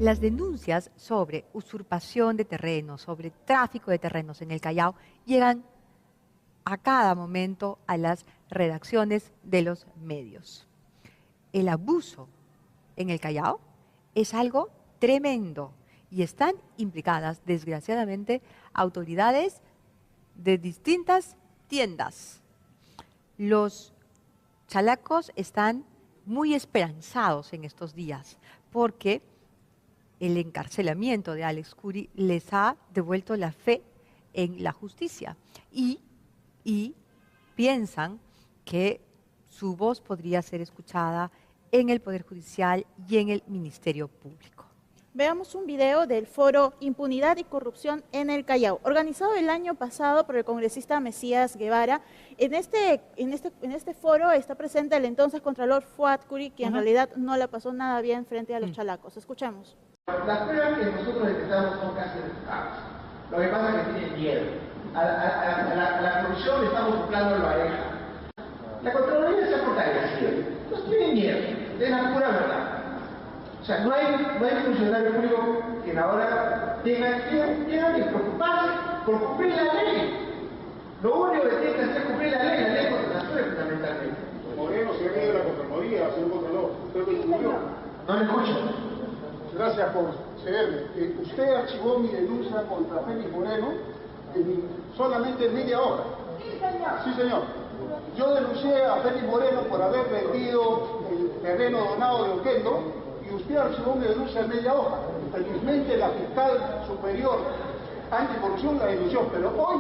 Las denuncias sobre usurpación de terrenos, sobre tráfico de terrenos en el Callao, llegan a cada momento a las redacciones de los medios. El abuso en el Callao es algo tremendo y están implicadas, desgraciadamente, autoridades de distintas tiendas. Los chalacos están muy esperanzados en estos días porque el encarcelamiento de Alex Curi les ha devuelto la fe en la justicia y piensan que su voz podría ser escuchada en el Poder Judicial y en el Ministerio Público. Veamos un video del foro Impunidad y Corrupción en el Callao, organizado el año pasado por el congresista Mesías Guevara. En este foro está presente el entonces Contralor Fuad Curi, que en realidad no la pasó nada bien frente a los chalacos. Escuchemos. Las pruebas que nosotros detectamos son casi refutables. Lo que pasa es que tienen miedo. A la corrupción le estamos buscando la oreja. La Contraloría se ha fortalecido. Entonces tienen miedo. Es la pura verdad. O sea, no hay funcionario público que ahora tenga que preocuparse por cumplir la ley. Lo único que tiene que hacer es cumplir la ley contra las leyes fundamentalmente. Moreno se ve de la Contraloría, señor Contralor. Usted lo descubrió. No le escucho. Gracias por cederme. Usted archivó mi denuncia contra Félix Moreno en solamente media hora. Sí, señor. Yo denuncié a Félix Moreno por haber vendido el terreno donado de Oquendo y usted archivó mi denuncia en media hoja. Felizmente la fiscal superior anticorrupción la denunció, pero hoy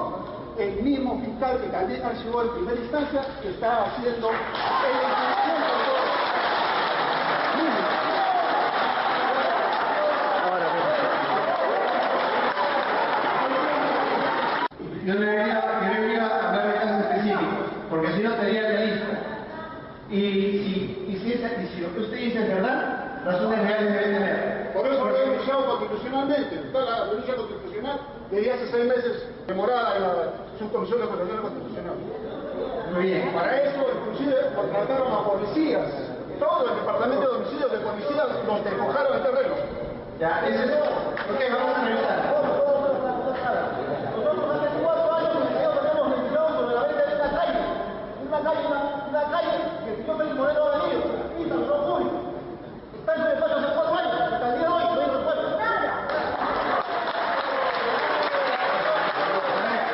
el mismo fiscal que también archivó en primera instancia está haciendo el encubrimiento de todo. Yo debería hablar de casos específicos, porque si no estaría en la lista. Y si lo que usted dice es verdad, razones reales deben tener. Por eso lo he denunciado constitucionalmente. Está la denuncia constitucional desde hace 6 meses demorada en la subcomisión de Constitución Constitucional. Muy bien. Para eso, inclusive, contrataron a policías. Todo el departamento de homicidios de policías nos despojaron el terreno. Ya, eso es todo. Ok, vamos a revisar. Nosotros hace 4 años tenemos mencionado sobre la venta de una calle que el señor Félix Moreno ha venido, y se lo público. Está en su despacho hace 4 años, hasta el día de hoy no hay respuesta.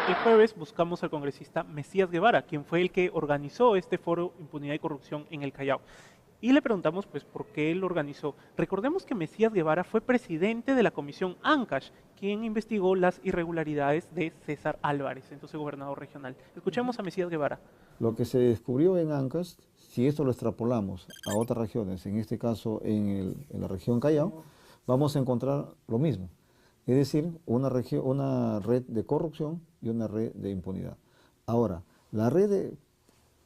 El jueves buscamos al congresista Mesías Guevara, quien fue el que organizó este foro Impunidad y Corrupción en el Callao. Y le preguntamos pues por qué él lo organizó. Recordemos que Mesías Guevara fue presidente de la comisión Ancash, quien investigó las irregularidades de César Álvarez, entonces gobernador regional. Escuchemos a Mesías Guevara. Lo que se descubrió en Ancash, si esto lo extrapolamos a otras regiones, en este caso en la región Callao, vamos a encontrar lo mismo. Es decir, una red de corrupción y una red de impunidad. Ahora, la red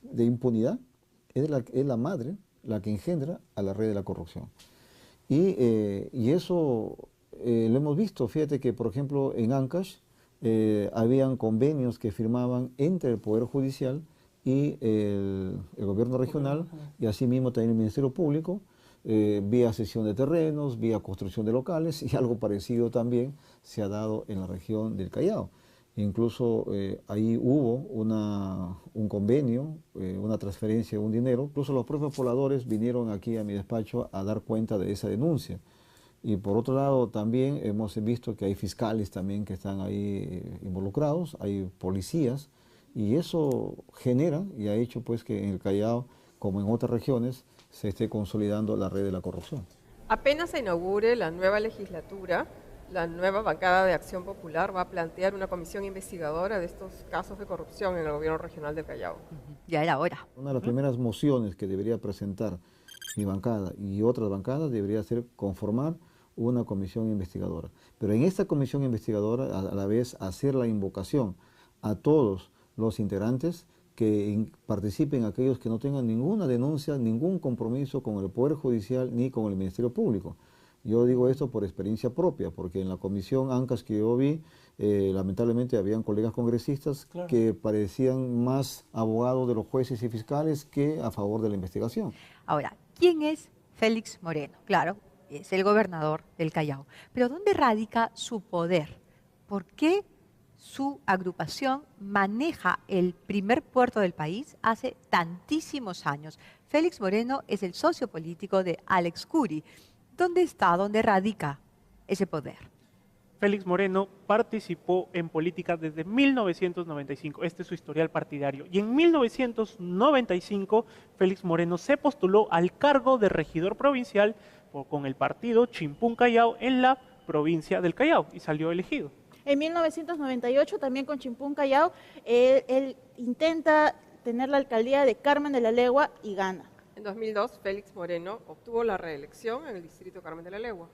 de impunidad es la madre, la que engendra a la red de la corrupción. Y eso lo hemos visto. Fíjate que, por ejemplo, en Ancash habían convenios que firmaban entre el Poder Judicial y el gobierno regional, y asimismo también el Ministerio Público, vía cesión de terrenos, vía construcción de locales, y algo parecido también se ha dado en la región del Callao. Incluso ahí hubo un convenio, una transferencia de un dinero. Incluso los propios pobladores vinieron aquí a mi despacho a dar cuenta de esa denuncia. Y por otro lado también hemos visto que hay fiscales también que están ahí involucrados, hay policías, y eso genera y ha hecho pues que en el Callao, como en otras regiones, se esté consolidando la red de la corrupción. Apenas se inaugure la nueva legislatura, la nueva bancada de Acción Popular va a plantear una comisión investigadora de estos casos de corrupción en el gobierno regional del Callao. Ya era hora. Una de las primeras mociones que debería presentar mi bancada y otras bancadas debería ser conformar una comisión investigadora. Pero en esta comisión investigadora, a la vez, hacer la invocación a todos los integrantes que participen, aquellos que no tengan ninguna denuncia, ningún compromiso con el Poder Judicial ni con el Ministerio Público. Yo digo esto por experiencia propia, porque en la comisión Ancash que yo vi, lamentablemente habían colegas congresistas que parecían más abogados de los jueces y fiscales que a favor de la investigación. Ahora, ¿quién es Félix Moreno? Claro, es el gobernador del Callao. Pero ¿dónde radica su poder? ¿Por qué su agrupación maneja el primer puerto del país hace tantísimos años? Félix Moreno es el socio político de Alex Curi. ¿Dónde está, dónde radica ese poder? Félix Moreno participó en política desde 1995, este es su historial partidario, y en 1995 Félix Moreno se postuló al cargo de regidor provincial con el partido Chimpún Callao en la provincia del Callao y salió elegido. En 1998, también con Chimpún Callao, él intenta tener la alcaldía de Carmen de la Legua y gana. En 2002, Félix Moreno obtuvo la reelección en el distrito Carmen de la Legua.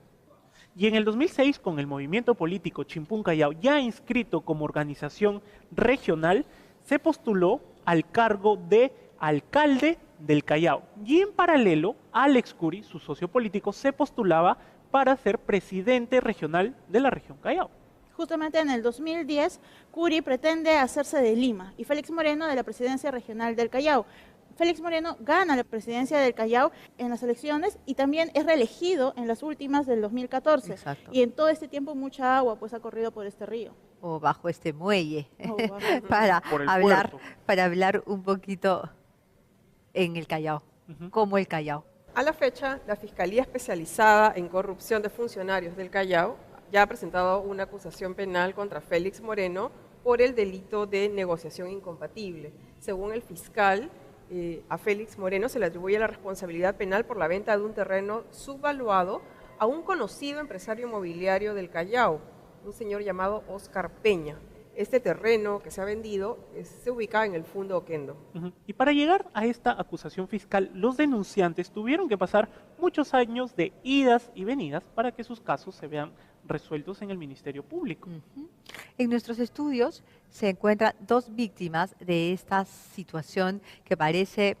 Y en el 2006, con el movimiento político Chimpún Callao ya inscrito como organización regional, se postuló al cargo de alcalde del Callao. Y en paralelo, Alex Curi, su socio político, se postulaba para ser presidente regional de la región Callao. Justamente en el 2010, Curi pretende hacerse de Lima y Félix Moreno de la presidencia regional del Callao. Félix Moreno gana la presidencia del Callao en las elecciones y también es reelegido en las últimas del 2014. Exacto. Y en todo este tiempo mucha agua pues ha corrido por este río. O bajo este muelle, bajo- para Por el hablar, puerto. para hablar un poquito en el Callao, como el Callao. A la fecha, la Fiscalía Especializada en Corrupción de Funcionarios del Callao ya ha presentado una acusación penal contra Félix Moreno por el delito de negociación incompatible. Según el fiscal, a Félix Moreno se le atribuye la responsabilidad penal por la venta de un terreno subvaluado a un conocido empresario inmobiliario del Callao, un señor llamado Oscar Peña. Este terreno que se ha vendido se ubica en el Fundo Oquendo. Y para llegar a esta acusación fiscal, los denunciantes tuvieron que pasar muchos años de idas y venidas para que sus casos se vean resueltos en el Ministerio Público. En nuestros estudios se encuentran dos víctimas de esta situación que parece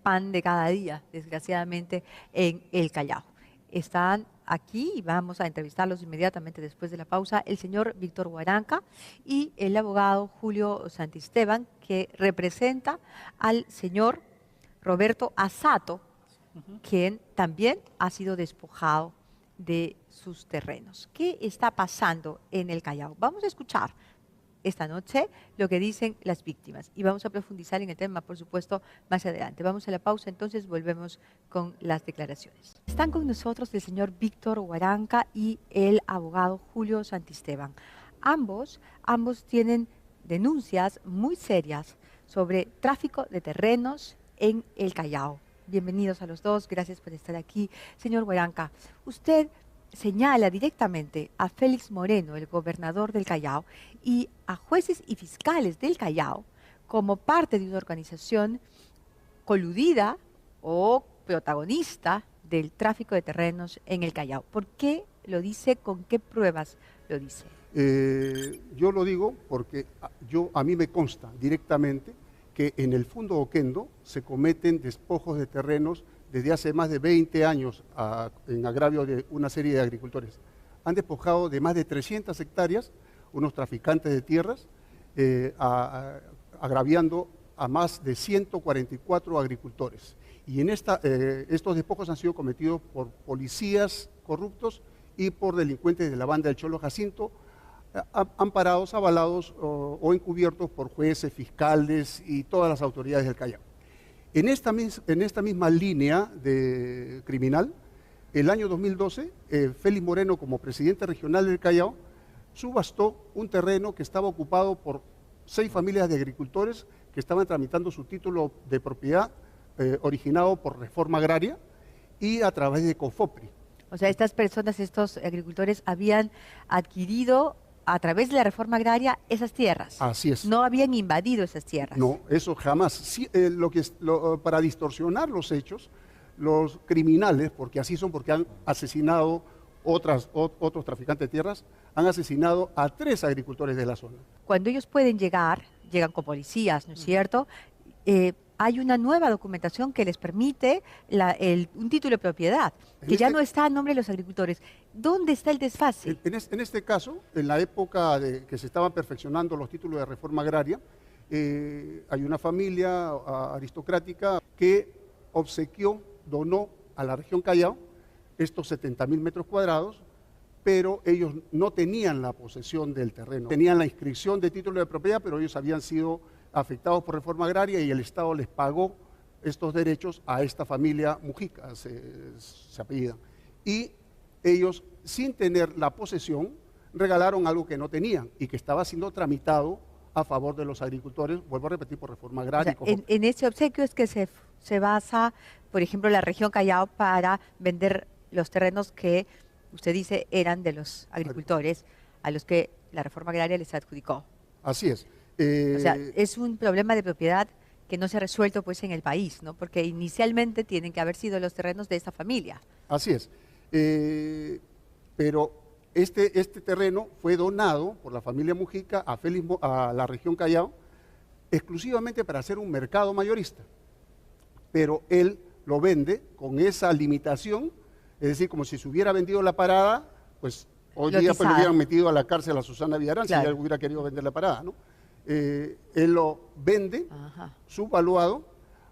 pan de cada día, desgraciadamente, en el Callao. Están aquí y vamos a entrevistarlos inmediatamente después de la pausa, el señor Víctor Huaranca y el abogado Julio Santisteban, que representa al señor Roberto Asato, quien también ha sido despojado de sus terrenos. ¿Qué está pasando en el Callao? Vamos a escuchar esta noche lo que dicen las víctimas y vamos a profundizar en el tema, por supuesto, más adelante. Vamos a la pausa, entonces volvemos con las declaraciones. Están con nosotros el señor Víctor Huaranca y el abogado Julio Santisteban. Ambos tienen denuncias muy serias sobre tráfico de terrenos en el Callao. Bienvenidos a los dos, gracias por estar aquí. Señor Huaranca, usted señala directamente a Félix Moreno, el gobernador del Callao, y a jueces y fiscales del Callao como parte de una organización coludida o protagonista del tráfico de terrenos en el Callao. ¿Por qué lo dice? ¿Con qué pruebas lo dice? Yo lo digo porque a mí me consta directamente que en el Fundo Oquendo se cometen despojos de terrenos desde hace más de 20 años en agravio de una serie de agricultores. Han despojado de más de 300 hectáreas unos traficantes de tierras, agraviando a más de 144 agricultores. Y estos despojos han sido cometidos por policías corruptos y por delincuentes de la banda del Cholo Jacinto, amparados, avalados o encubiertos por jueces, fiscales y todas las autoridades del Callao. En esta misma línea de criminal, el año 2012, Félix Moreno, como presidente regional del Callao, subastó un terreno que estaba ocupado por 6 familias de agricultores que estaban tramitando su título de propiedad originado por reforma agraria y a través de COFOPRI. O sea, estas personas, estos agricultores, habían adquirido a través de la reforma agraria esas tierras. Así es. No habían invadido esas tierras. No, eso jamás. Sí, para distorsionar los hechos, los criminales, porque así son, porque han asesinado otros traficantes de tierras, han asesinado a 3 agricultores de la zona. Cuando ellos pueden llegan con policías, ¿no es cierto? Hay una nueva documentación que les permite un título de propiedad, que ya no está a nombre de los agricultores. ¿Dónde está el desfase? En este caso, en la época que se estaban perfeccionando los títulos de reforma agraria, hay una familia aristocrática que donó a la región Callao estos 70.000 metros cuadrados, pero ellos no tenían la posesión del terreno. Tenían la inscripción de título de propiedad, pero ellos habían sido afectados por reforma agraria y el Estado les pagó estos derechos a esta familia Mujica, se apellidan. Y ellos, sin tener la posesión, regalaron algo que no tenían y que estaba siendo tramitado a favor de los agricultores, vuelvo a repetir, por reforma agraria. O sea, en ese obsequio es que se basa, por ejemplo, la región Callao para vender los terrenos que usted dice eran de los agricultores a los que la reforma agraria les adjudicó. Así es. O sea, es un problema de propiedad que no se ha resuelto pues en el país, ¿no? Porque inicialmente tienen que haber sido los terrenos de esta familia. Así es. Pero este terreno fue donado por la familia Mujica a la región Callao exclusivamente para hacer un mercado mayorista. Pero él lo vende con esa limitación, es decir, como si se hubiera vendido la parada, pues hoy día pues, le hubieran metido a la cárcel a Susana Villarán, claro, si ella hubiera querido vender la parada, ¿no? Él lo vende, subvaluado,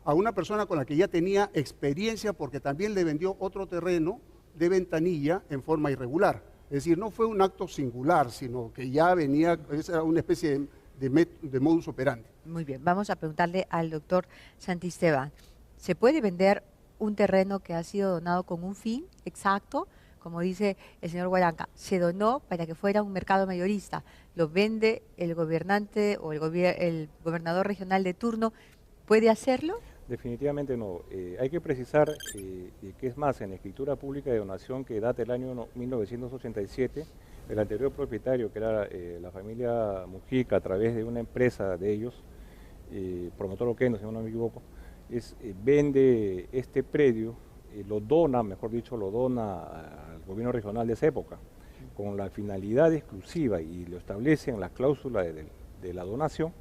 a una persona con la que ya tenía experiencia porque también le vendió otro terreno de Ventanilla en forma irregular. Es decir, no fue un acto singular, sino que ya venía, era una especie de modus operandi. Muy bien, vamos a preguntarle al doctor Santisteban. ¿Se puede vender un terreno que ha sido donado con un fin exacto? Como dice el señor Huaranca, se donó para que fuera un mercado mayorista. Lo vende el gobernante o el gobernador regional de turno. ¿Puede hacerlo? Definitivamente no. Hay que precisar que es más, en la escritura pública de donación que data del año 1987, el anterior propietario, que era la familia Mujica, a través de una empresa de ellos, Promotor Oquendo, si no me equivoco, vende este predio, lo dona, mejor dicho, lo dona al gobierno regional de esa época, con la finalidad exclusiva, y lo establece en la cláusula de la donación,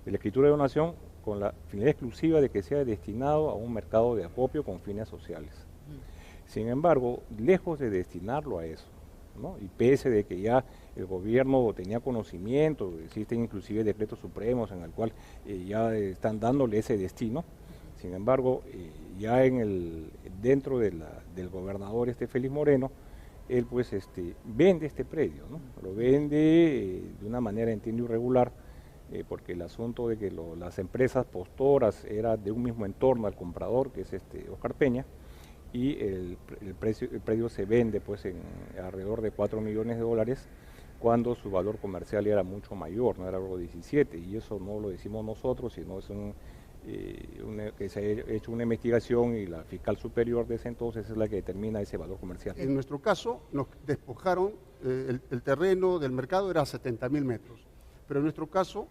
de la escritura de donación, con la finalidad exclusiva de que sea destinado a un mercado de acopio con fines sociales. Sin embargo, lejos de destinarlo a eso, ¿no? Y pese de que ya el gobierno tenía conocimiento, existen inclusive decretos supremos en el cual ya están dándole ese destino. Sin embargo, ya dentro del gobernador Félix Moreno, él pues vende este predio, ¿no? Lo vende de una manera, entiendo, irregular, porque el asunto de que las empresas postoras era de un mismo entorno al comprador, que es Oscar Peña, y el predio se vende pues en alrededor de $4 millones, cuando su valor comercial era mucho mayor, no era algo 17, y eso no lo decimos nosotros, sino es que se ha hecho una investigación y la fiscal superior de ese entonces es la que determina ese valor comercial. En nuestro caso nos despojaron, el terreno del mercado era 70.000 metros, pero en nuestro caso,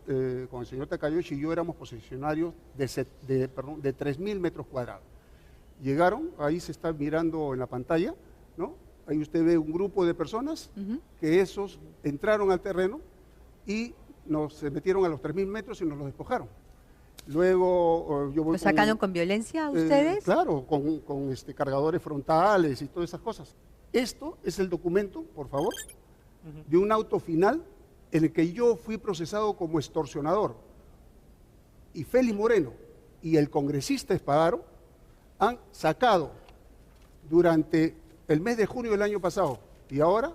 con el señor Takayoshi y yo éramos posesionarios de 3.000 metros cuadrados. Llegaron, ahí se está mirando en la pantalla, ¿no? Ahí usted ve un grupo de personas que esos entraron al terreno y se metieron a los 3.000 metros y nos los despojaron. Luego yo voy. ¿Lo sacaron con violencia ustedes? Claro, con cargadores frontales y todas esas cosas. Esto es el documento, por favor, de un auto final en el que yo fui procesado como extorsionador. Y Félix Moreno y el congresista Espadaro han sacado durante el mes de junio del año pasado y ahora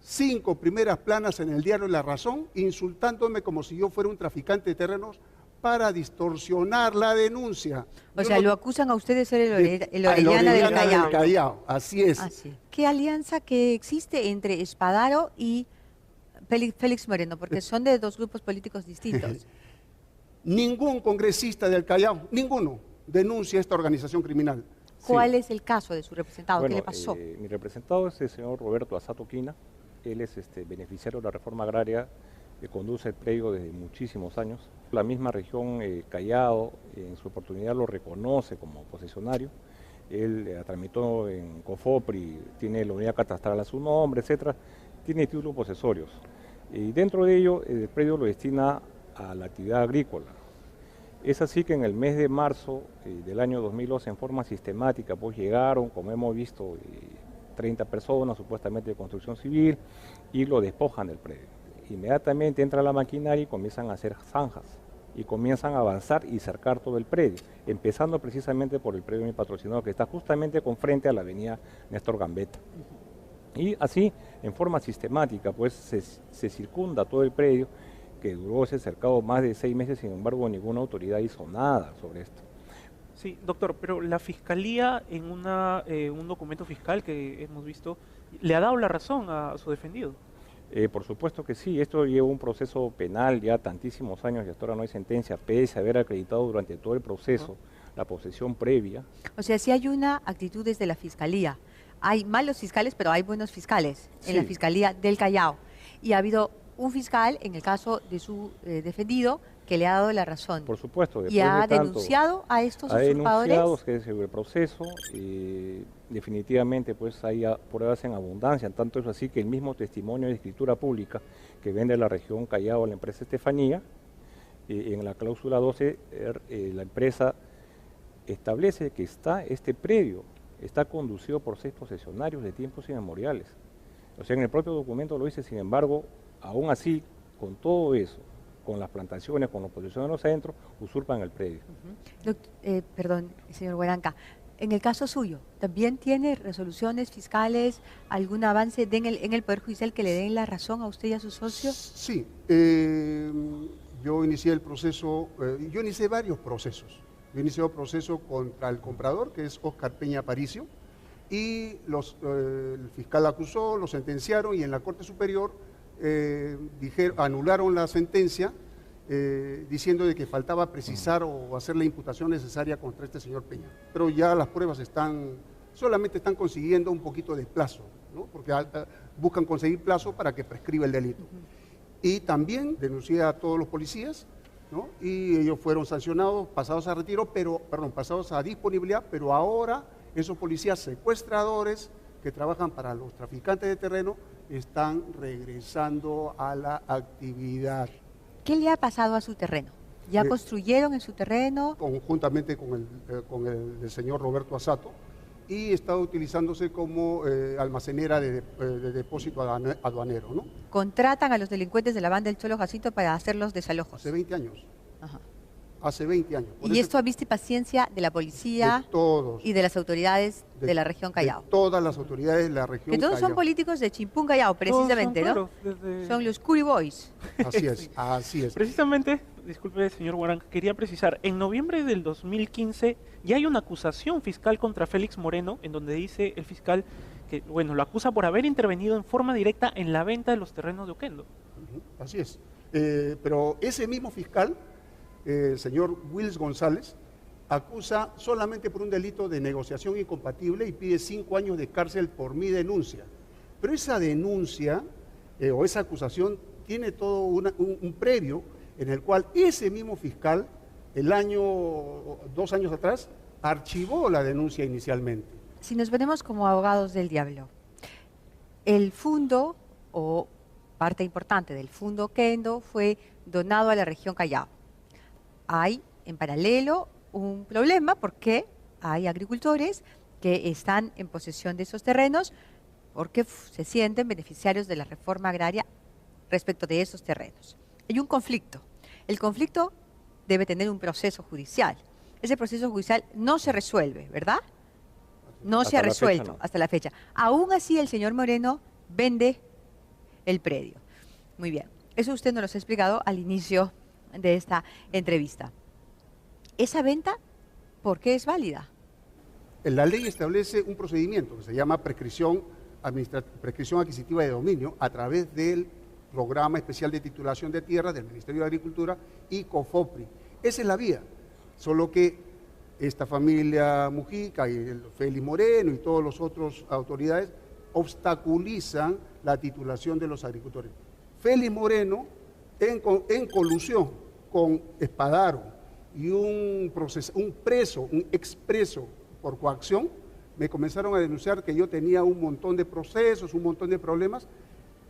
5 primeras planas en el diario La Razón, insultándome como si yo fuera un traficante de terrenos para distorsionar la denuncia. O sea, lo acusan a ustedes de ser el Orellana del Callao. Así es. ¿Qué alianza que existe entre Espadaro y Félix Moreno? Porque son de dos grupos políticos distintos. Ningún congresista del Callao, ninguno, denuncia esta organización criminal. ¿Cuál es el caso de su representado? Bueno, ¿qué le pasó? Mi representado es el señor Roberto Asato Quina. Él es beneficiario de la reforma agraria que conduce el predio desde muchísimos años. La misma región Callao en su oportunidad lo reconoce como posesionario. Él tramitó en COFOPRI, tiene la unidad catastral a su nombre, etcétera. Tiene títulos posesorios. Y dentro de ello, el predio lo destina a la actividad agrícola. Es así que en el mes de marzo del año 2012, en forma sistemática, pues llegaron, como hemos visto, 30 personas supuestamente de construcción civil y lo despojan del predio. Inmediatamente entra la maquinaria y comienzan a hacer zanjas. y comienzan a avanzar y cercar todo el predio, empezando precisamente por el predio de mi patrocinador, que está justamente con frente a la avenida Néstor Gambetta. Y así, en forma sistemática, pues se circunda todo el predio, que duró ese cercado más de 6 meses, sin embargo, ninguna autoridad hizo nada sobre esto. Sí, doctor, pero la Fiscalía en un documento fiscal que hemos visto, ¿le ha dado la razón a su defendido? Por supuesto que sí, esto lleva un proceso penal ya tantísimos años y hasta ahora no hay sentencia, pese a haber acreditado durante todo el proceso la posesión previa. O sea, si hay una actitud desde la Fiscalía. Hay malos fiscales, pero hay buenos fiscales en la Sí. Fiscalía del Callao. Y ha habido un fiscal, en el caso de su defendido, que le ha dado la razón. Por supuesto, Y después ha de tanto, denunciado a estos ha usurpadores. denunciado que es el proceso, definitivamente pues hay pruebas en abundancia, tanto es así que el mismo testimonio de escritura pública que vende la región Callao a la empresa Estefanía, en la cláusula 12 la empresa establece que este predio está conducido por 6 posesionarios de tiempos inmemoriales. O sea, en el propio documento lo dice, sin embargo, aún así, con todo eso, con las plantaciones, con los posesionarios adentro, usurpan el predio. Perdón, señor Hueranca, en el caso suyo, ¿también tiene resoluciones fiscales, algún avance en el Poder Judicial que le den la razón a usted y a su socio? Sí, yo inicié el proceso, yo inicié varios procesos. Yo inicié un proceso contra el comprador, que es Óscar Peña Aparicio, y el fiscal acusó, lo sentenciaron y en la Corte Superior anularon la sentencia diciendo de que faltaba precisar o hacer la imputación necesaria contra este señor Peña. Pero ya las pruebas solamente están consiguiendo un poquito de plazo, ¿no? Porque buscan conseguir plazo para que prescriba el delito. Y también denuncié a todos los policías, ¿no? Y ellos fueron sancionados, pasados a retiro, pasados a disponibilidad, pero ahora esos policías secuestradores que trabajan para los traficantes de terreno están regresando a la actividad. ¿Qué le ha pasado a su terreno? ¿Ya construyeron en su terreno? Conjuntamente con el señor Roberto Asato, y está utilizándose como almacenera de depósito aduanero, ¿no? ¿Contratan a los delincuentes de la banda del Cholo Jacinto para hacer los desalojos? Hace 20 años. Ajá. Hace 20 años. Y esto a vista y paciencia de la policía de todos, y de las autoridades de la región Callao. De todas las autoridades de la región Que todos Callao. son políticos de Chimpún Callao, precisamente, Todos ¿no? son, claro, Son los Curi Boys. Así es, así es. Precisamente, disculpe señor Huaranca, quería precisar, en noviembre del 2015 ya hay una acusación fiscal contra Félix Moreno, en donde dice el fiscal que, bueno, lo acusa por haber intervenido en forma directa en la venta de los terrenos de Oquendo. Así es. Pero ese mismo fiscal, el señor Wills González, acusa solamente por un delito de negociación incompatible y pide 5 años de cárcel por mi denuncia. Pero esa denuncia o esa acusación tiene todo un previo en el cual ese mismo fiscal, 2 años atrás, archivó la denuncia inicialmente. Si nos ponemos como abogados del diablo, el fondo o parte importante del fondo Oquendo fue donado a la región Callao. Hay en paralelo un problema porque hay agricultores que están en posesión de esos terrenos porque se sienten beneficiarios de la reforma agraria respecto de esos terrenos. Hay un conflicto. El conflicto debe tener un proceso judicial. Ese proceso judicial no se resuelve, ¿verdad? No se ha resuelto hasta la fecha. Aún así, el señor Moreno vende el predio. Muy bien. Eso usted nos lo ha explicado al inicio de esta entrevista. ¿Esa venta por qué es válida? La ley establece un procedimiento que se llama prescripción adquisitiva de dominio a través del Programa Especial de Titulación de Tierras del Ministerio de Agricultura y COFOPRI. Esa es la vía, solo que esta familia Mujica y el Félix Moreno y todas las otras autoridades obstaculizan la titulación de los agricultores. Félix Moreno, en colusión con Espadaro y un expreso por coacción, me comenzaron a denunciar que yo tenía un montón de procesos, un montón de problemas,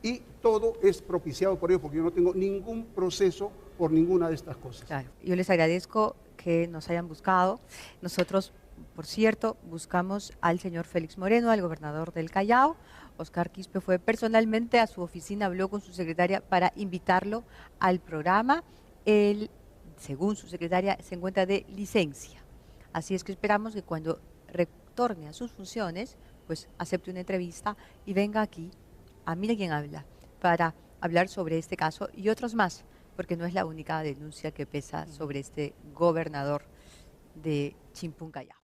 y todo es propiciado por ellos, porque yo no tengo ningún proceso por ninguna de estas cosas. Claro, yo les agradezco que nos hayan buscado. Nosotros, por cierto, buscamos al señor Félix Moreno, al gobernador del Callao. Oscar Quispe fue personalmente a su oficina, habló con su secretaria para invitarlo al programa. Él según su secretaria, se encuentra de licencia. Así es que esperamos que cuando retorne a sus funciones, pues acepte una entrevista y venga aquí a Mira Quién Habla para hablar sobre este caso y otros más, porque no es la única denuncia que pesa sobre este gobernador de Chimpún Callao.